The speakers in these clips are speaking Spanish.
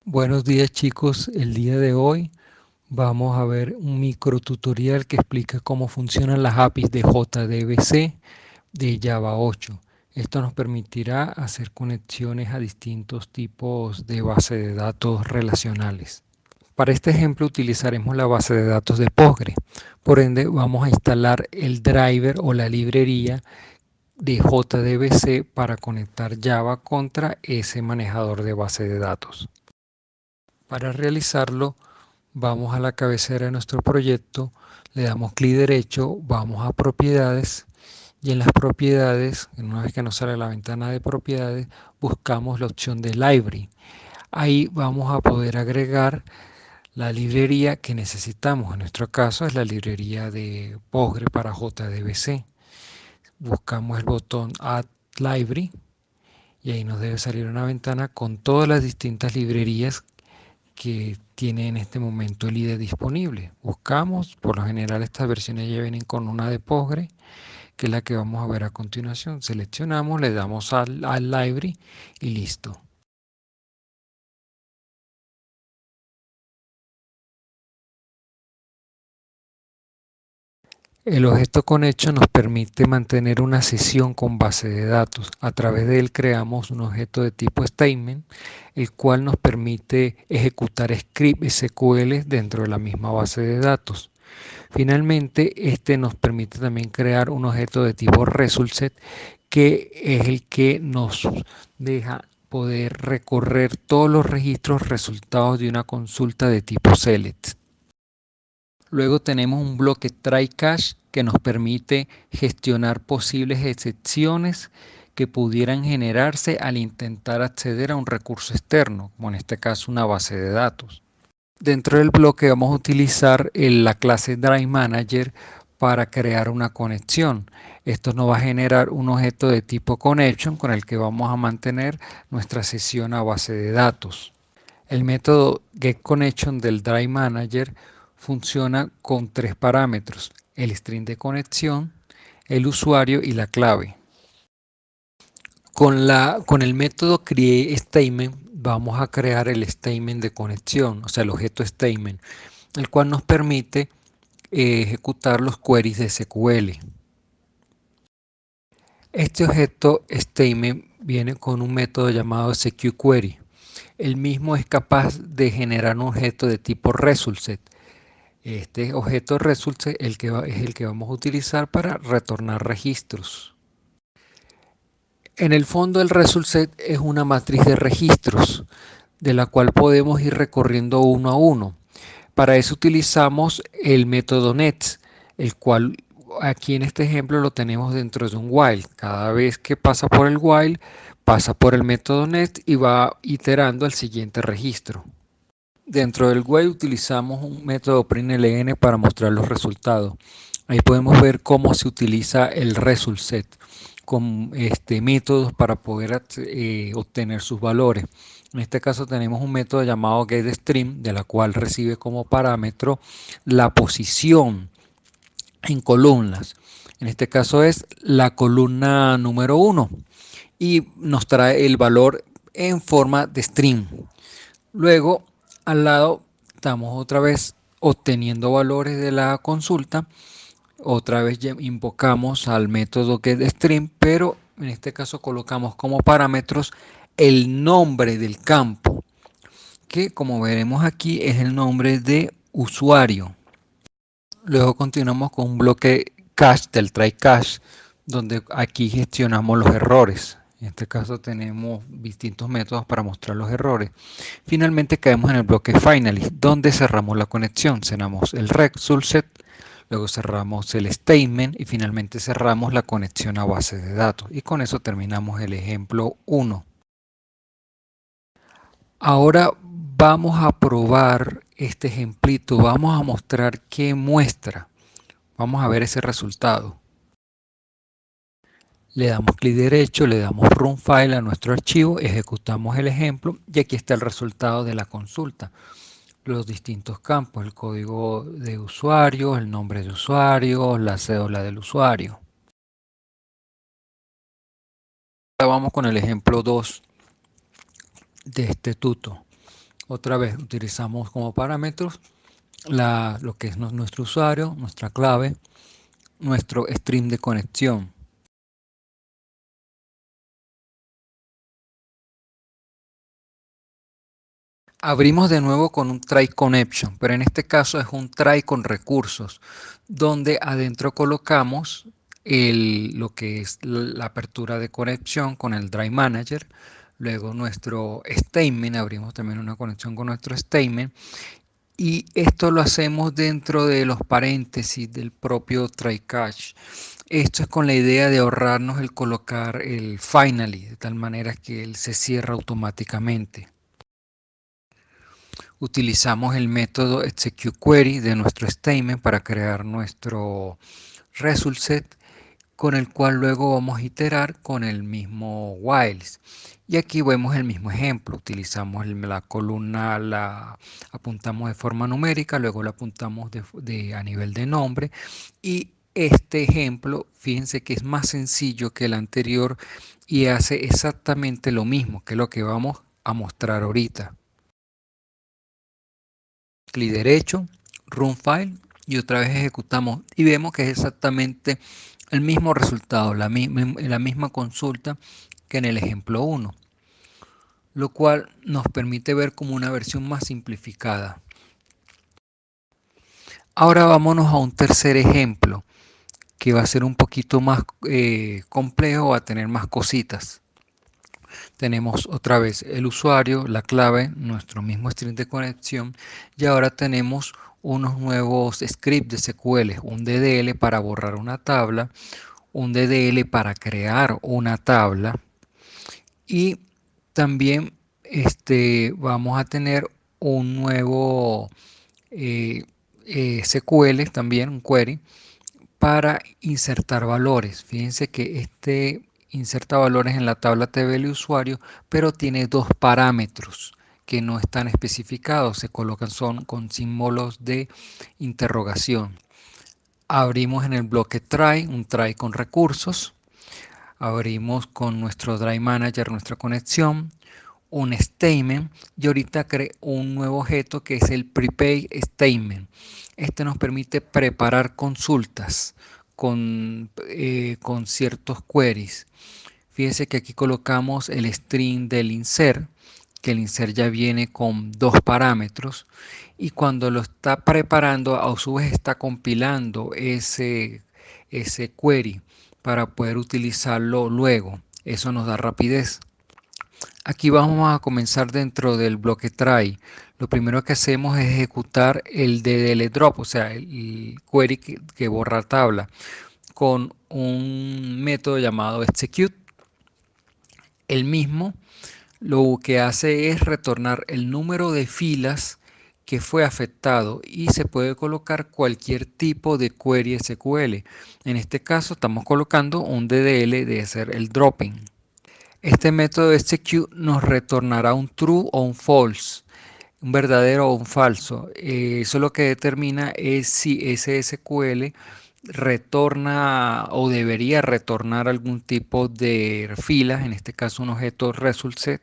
Buenos días chicos, el día de hoy vamos a ver un micro tutorial que explica cómo funcionan las APIs de JDBC de Java 8. Esto nos permitirá hacer conexiones a distintos tipos de base de datos relacionales. Para este ejemplo utilizaremos la base de datos de Postgre. Por ende vamos a instalar el driver o la librería de JDBC para conectar Java contra ese manejador de base de datos. Para realizarlo, vamos a la cabecera de nuestro proyecto, le damos clic derecho, vamos a propiedades y en las propiedades, una vez que nos sale la ventana de propiedades, buscamos la opción de library. Ahí vamos a poder agregar la librería que necesitamos. En nuestro caso es la librería de Postgre para JDBC. Buscamos el botón Add Library y ahí nos debe salir una ventana con todas las distintas librerías que tiene en este momento el IDE disponible. Buscamos, por lo general estas versiones ya vienen con una de Postgre, que es la que vamos a ver a continuación. Seleccionamos, le damos al library y listo. El objeto connection nos permite mantener una sesión con base de datos. A través de él creamos un objeto de tipo statement, el cual nos permite ejecutar script SQL dentro de la misma base de datos. Finalmente, este nos permite también crear un objeto de tipo resultSet, que es el que nos deja poder recorrer todos los registros resultados de una consulta de tipo select. Luego tenemos un bloque try catch que nos permite gestionar posibles excepciones que pudieran generarse al intentar acceder a un recurso externo, como en este caso una base de datos. Dentro del bloque vamos a utilizar la clase Drive Manager para crear una conexión. Esto nos va a generar un objeto de tipo connection con el que vamos a mantener nuestra sesión a base de datos. El método getConnection del Drive Manager funciona con tres parámetros: el string de conexión, el usuario y la clave. Con el método createStatement vamos a crear el statement de conexión, o sea el objeto statement, el cual nos permite ejecutar los queries de SQL. Este objeto statement viene con un método llamado SQQuery. El mismo es capaz de generar un objeto de tipo resultSet. Este objeto resultSet es el que vamos a utilizar para retornar registros. En el fondo el resultSet es una matriz de registros de la cual podemos ir recorriendo uno a uno. Para eso utilizamos el método next, el cual aquí en este ejemplo lo tenemos dentro de un while. Cada vez que pasa por el while, pasa por el método next y va iterando al siguiente registro. Dentro del while utilizamos un método println para mostrar los resultados. Ahí podemos ver cómo se utiliza el resultSet con métodos para poder obtener sus valores. En este caso tenemos un método llamado getString, de la cual recibe como parámetro la posición en columnas. En este caso es la columna número 1 y nos trae el valor en forma de string. Luego, al lado, estamos otra vez obteniendo valores de la consulta. Otra vez invocamos al método getString, pero en este caso colocamos como parámetros el nombre del campo, que como veremos aquí es el nombre de usuario. Luego continuamos con un bloque cache del try catch, donde aquí gestionamos los errores. En este caso tenemos distintos métodos para mostrar los errores. Finalmente caemos en el bloque finally, donde cerramos la conexión. Cerramos el resultSet, luego cerramos el statement y finalmente cerramos la conexión a base de datos. Y con eso terminamos el ejemplo 1. Ahora vamos a probar este ejemplito. Vamos a mostrar qué muestra. Vamos a ver ese resultado. Le damos clic derecho, le damos Run File a nuestro archivo, ejecutamos el ejemplo y aquí está el resultado de la consulta. Los distintos campos, el código de usuario, el nombre de usuario, la cédula del usuario. Ahora vamos con el ejemplo 2 de este tuto. Otra vez utilizamos como parámetros lo que es nuestro usuario, nuestra clave, nuestro stream de conexión. Abrimos de nuevo con un try connection, pero en este caso es un try con recursos, donde adentro colocamos lo que es la apertura de conexión con el Drive Manager, luego nuestro statement, abrimos también una conexión con nuestro statement, y esto lo hacemos dentro de los paréntesis del propio try catch. Esto es con la idea de ahorrarnos el colocar el finally, de tal manera que él se cierra automáticamente. Utilizamos el método executeQuery de nuestro statement para crear nuestro result set, con el cual luego vamos a iterar con el mismo whiles. Y aquí vemos el mismo ejemplo. Utilizamos la columna, la apuntamos de forma numérica, luego la apuntamos a nivel de nombre. Y este ejemplo, fíjense que es más sencillo que el anterior y hace exactamente lo mismo que lo que vamos a mostrar ahorita. Clic derecho, Run File, y otra vez ejecutamos y vemos que es exactamente el mismo resultado, la misma consulta que en el ejemplo 1, lo cual nos permite ver como una versión más simplificada. Ahora vámonos a un tercer ejemplo que va a ser un poquito más complejo, va a tener más cositas. Tenemos otra vez el usuario, la clave, nuestro mismo string de conexión, y ahora tenemos unos nuevos scripts de SQL, un DDL para borrar una tabla, un DDL para crear una tabla, y también vamos a tener un nuevo SQL, también un query, para insertar valores. Fíjense que inserta valores en la tabla TBL usuario, pero tiene dos parámetros que no están especificados, se colocan son con símbolos de interrogación. Abrimos en el bloque try, un try con recursos. Abrimos con nuestro Drive Manager nuestra conexión, un statement, y ahorita creo un nuevo objeto que es el prepay statement. Este nos permite preparar consultas con ciertos queries. Fíjense que aquí colocamos el string del insert, que el insert ya viene con dos parámetros, y cuando lo está preparando, a su vez está compilando ese query para poder utilizarlo luego. Eso nos da rapidez. Aquí vamos a comenzar dentro del bloque try. Lo primero que hacemos es ejecutar el DDL drop, o sea, el query que borra tabla, con un método llamado execute. El mismo lo que hace es retornar el número de filas que fue afectado y se puede colocar cualquier tipo de query SQL. En este caso estamos colocando un DDL de hacer el dropping. Este método execute nos retornará un true o un false, un verdadero o un falso. Eso lo que determina es si ese SQL retorna o debería retornar algún tipo de filas, en este caso un objeto result set.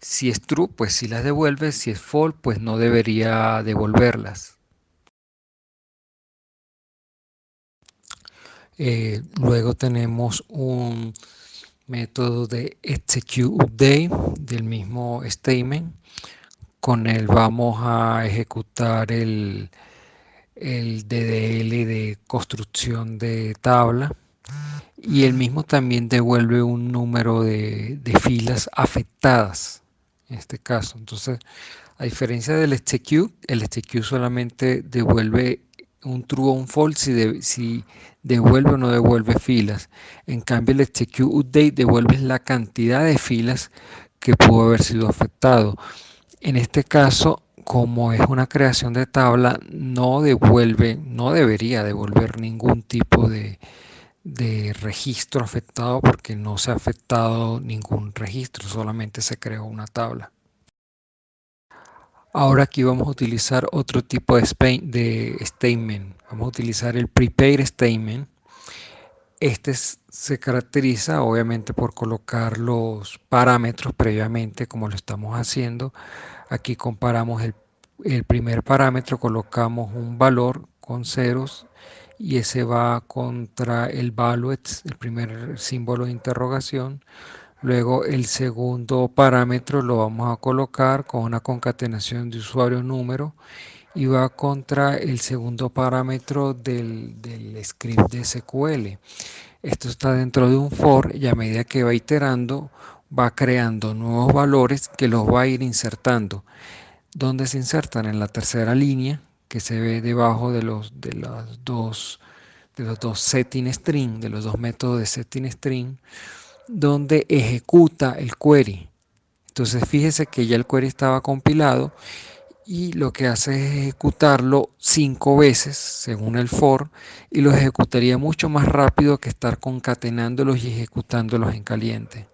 Si es true, pues sí las devuelve, si es false, pues no debería devolverlas. Luego tenemos un método de execute update del mismo statement. Con él vamos a ejecutar el DDL de construcción de tabla, y el mismo también devuelve un número de filas afectadas en este caso. Entonces, a diferencia del execute, el execute solamente devuelve un true o un false si devuelve o no devuelve filas. En cambio, el execute update devuelve la cantidad de filas que pudo haber sido afectado. En este caso, como es una creación de tabla, no debería devolver ningún tipo de registro afectado, porque no se ha afectado ningún registro, solamente se creó una tabla. Ahora aquí vamos a utilizar otro tipo de statement. Vamos a utilizar el prepaid statement. Se caracteriza obviamente por colocar los parámetros previamente como lo estamos haciendo. Aquí comparamos el primer parámetro, colocamos un valor con ceros y ese va contra el valued, el primer símbolo de interrogación. Luego el segundo parámetro lo vamos a colocar con una concatenación de usuario número y va contra el segundo parámetro del script de SQL. Esto está dentro de un for y a medida que va iterando va creando nuevos valores que los va a ir insertando. ¿Dónde se insertan? En la tercera línea que se ve debajo de los dos setting string, de los dos métodos de setting string, donde ejecuta el query. Entonces fíjese que ya el query estaba compilado y lo que hace es ejecutarlo 5 veces según el for y lo ejecutaría mucho más rápido que estar concatenándolos y ejecutándolos en caliente.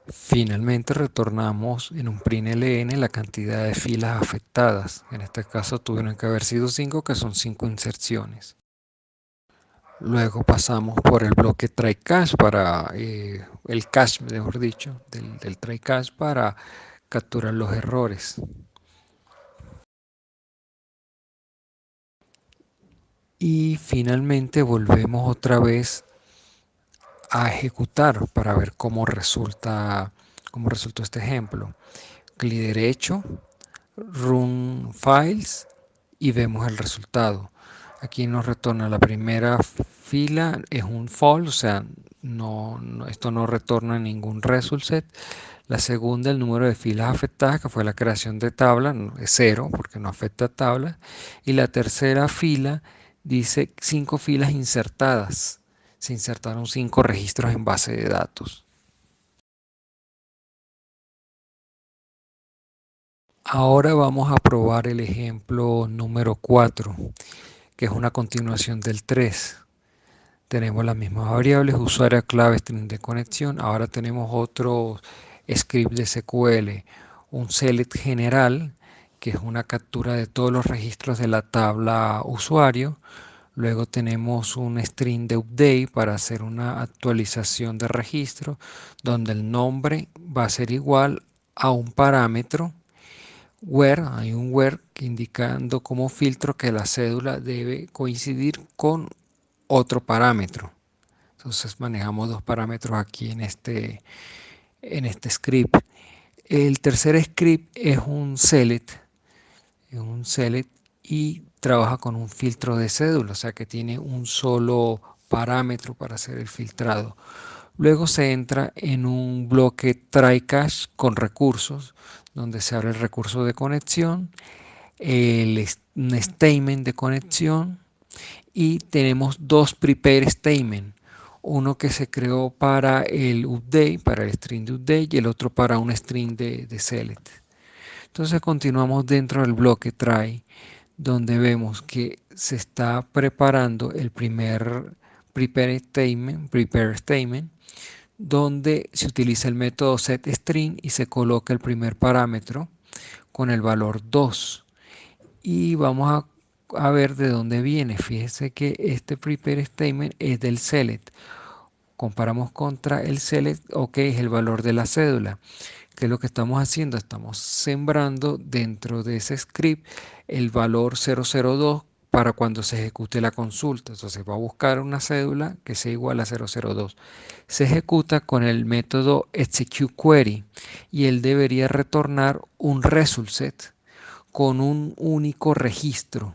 Finalmente retornamos en un println la cantidad de filas afectadas. En este caso tuvieron que haber sido 5, que son 5 inserciones. Luego pasamos por el bloque try catch para el cache, mejor dicho, del try catch para capturar los errores. Y finalmente volvemos otra vez a ejecutar para ver cómo resultó este ejemplo. Clic derecho, Run Files y vemos el resultado. Aquí nos retorna la primera fila, es un false, o sea, esto no retorna ningún result set. La segunda, el número de filas afectadas, que fue la creación de tabla, es 0 porque no afecta a tabla. Y la tercera fila dice 5 filas insertadas. Se insertaron 5 registros en base de datos. Ahora vamos a probar el ejemplo número 4, que es una continuación del 3. Tenemos las mismas variables, usuario, clave, string de conexión. Ahora tenemos otro script de SQL, un select general, que es una captura de todos los registros de la tabla usuario. Luego tenemos un string de update para hacer una actualización de registro, donde el nombre va a ser igual a un parámetro. Where, hay un where que indicando como filtro que la cédula debe coincidir con otro parámetro. Entonces manejamos dos parámetros aquí en este script. El tercer script es un select y trabaja con un filtro de cédula, o sea que tiene un solo parámetro para hacer el filtrado. Luego se entra en un bloque try catch con recursos, donde se abre el recurso de conexión, un statement de conexión y tenemos dos prepare statement. Uno que se creó para el update, para el string de update y el otro para un string de select. Entonces continuamos dentro del bloque try, donde vemos que se está preparando el primer prepare statement, donde se utiliza el método setString y se coloca el primer parámetro con el valor 2. Y vamos a ver de dónde viene. Fíjese que este prepare statement es del select. Comparamos contra el select, ok, es el valor de la cédula. ¿Qué es lo que estamos haciendo? Estamos sembrando dentro de ese script el valor 002 para cuando se ejecute la consulta. Entonces va a buscar una cédula que sea igual a 002. Se ejecuta con el método executeQuery y él debería retornar un result set con un único registro.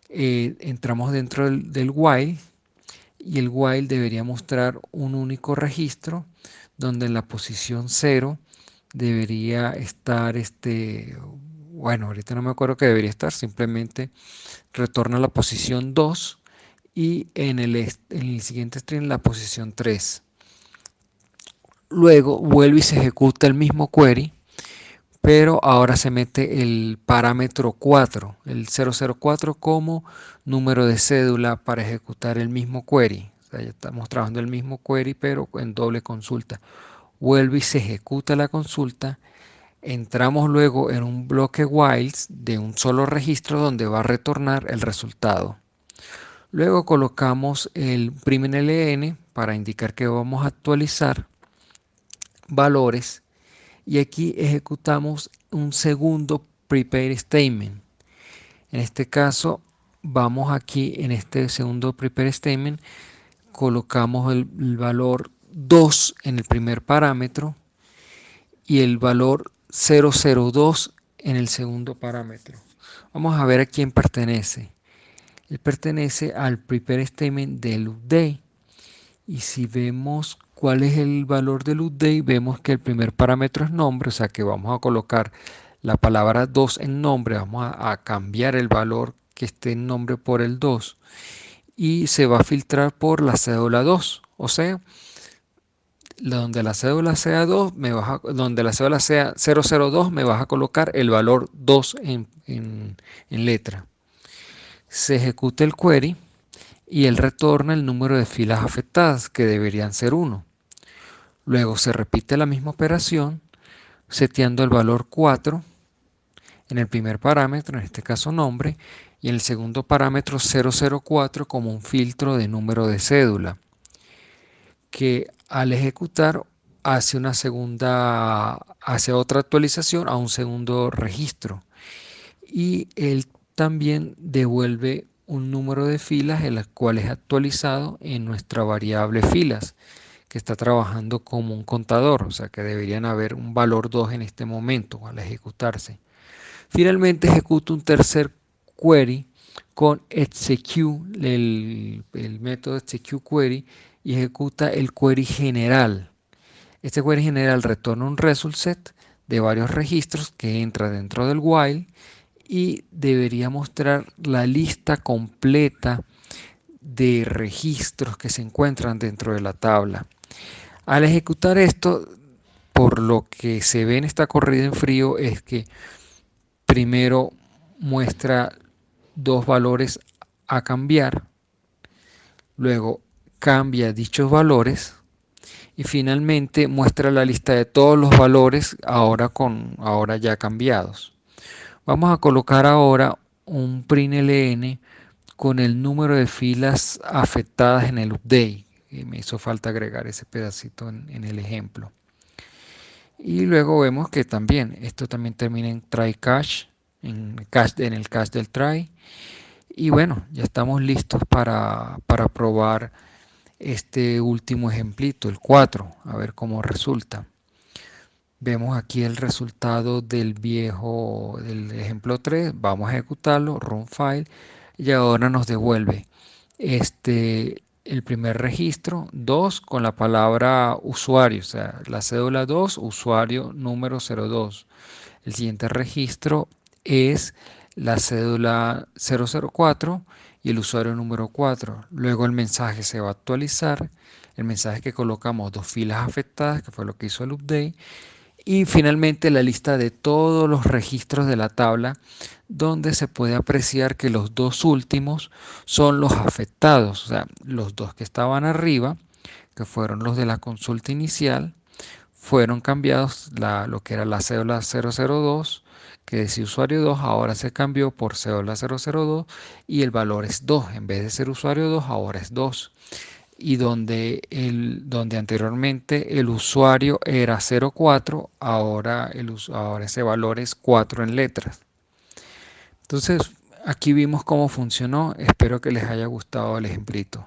Entramos dentro del while y el while debería mostrar un único registro donde en la posición 0 debería estar bueno, ahorita no me acuerdo que debería estar, simplemente retorna la posición 2 y en el siguiente string la posición 3. Luego vuelve y se ejecuta el mismo query, pero ahora se mete el parámetro 4, el 004 como número de cédula para ejecutar el mismo query. O sea, ya estamos trabajando el mismo query, pero en doble consulta. Vuelve y se ejecuta la consulta. Entramos luego en un bloque whiles de un solo registro donde va a retornar el resultado. Luego colocamos el primLn para indicar que vamos a actualizar valores y aquí ejecutamos un segundo prepare statement. En este caso vamos aquí en este segundo prepare statement, colocamos el valor 2 en el primer parámetro y el valor 002 en el segundo parámetro. Vamos a ver a quién pertenece. Él pertenece al prepare statement del update. Y si vemos cuál es el valor del update, vemos que el primer parámetro es nombre, o sea que vamos a colocar la palabra 2 en nombre, vamos a cambiar el valor que esté en nombre por el 2 y se va a filtrar por la cédula 2, o sea, donde la cédula sea 2, donde la cédula sea 002, me vas a colocar el valor 2 en letra. Se ejecuta el query y él retorna el número de filas afectadas, que deberían ser 1. Luego se repite la misma operación, seteando el valor 4 en el primer parámetro, en este caso nombre, y en el segundo parámetro 004 como un filtro de número de cédula, que al ejecutar hace otra actualización a un segundo registro. Y él también devuelve un número de filas el cual es actualizado en nuestra variable filas, que está trabajando como un contador, o sea que deberían haber un valor 2 en este momento al ejecutarse. Finalmente ejecuto un tercer query con execute, el método execute query, y ejecuta el query general. Este query general retorna un result set de varios registros que entra dentro del while y debería mostrar la lista completa de registros que se encuentran dentro de la tabla. Al ejecutar esto, por lo que se ve en esta corrida en frío, es que primero muestra dos valores a cambiar, luego cambia dichos valores y finalmente muestra la lista de todos los valores ahora ya cambiados. Vamos a colocar ahora un println con el número de filas afectadas en el update. Me hizo falta agregar ese pedacito en el ejemplo. Y luego vemos que también esto también termina en try cache, en el cache del try. Y bueno, ya estamos listos para probar este último ejemplito, el 4, a ver cómo resulta. Vemos aquí el resultado del ejemplo 3, vamos a ejecutarlo, run file, y ahora nos devuelve el primer registro, 2 con la palabra usuario, o sea, la cédula 2, usuario número 02. El siguiente registro es la cédula 004 y el usuario número 4. Luego el mensaje se va a actualizar, el mensaje que colocamos dos filas afectadas, que fue lo que hizo el update, y finalmente la lista de todos los registros de la tabla, donde se puede apreciar que los dos últimos son los afectados, o sea, los dos que estaban arriba, que fueron los de la consulta inicial, fueron cambiados, lo que era la cédula 002, que decía usuario 2, ahora se cambió por cédula 002 y el valor es 2, en vez de ser usuario 2, ahora es 2. Y donde anteriormente el usuario era 04, ahora ese valor es 4 en letras. Entonces, aquí vimos cómo funcionó. Espero que les haya gustado el ejemplito.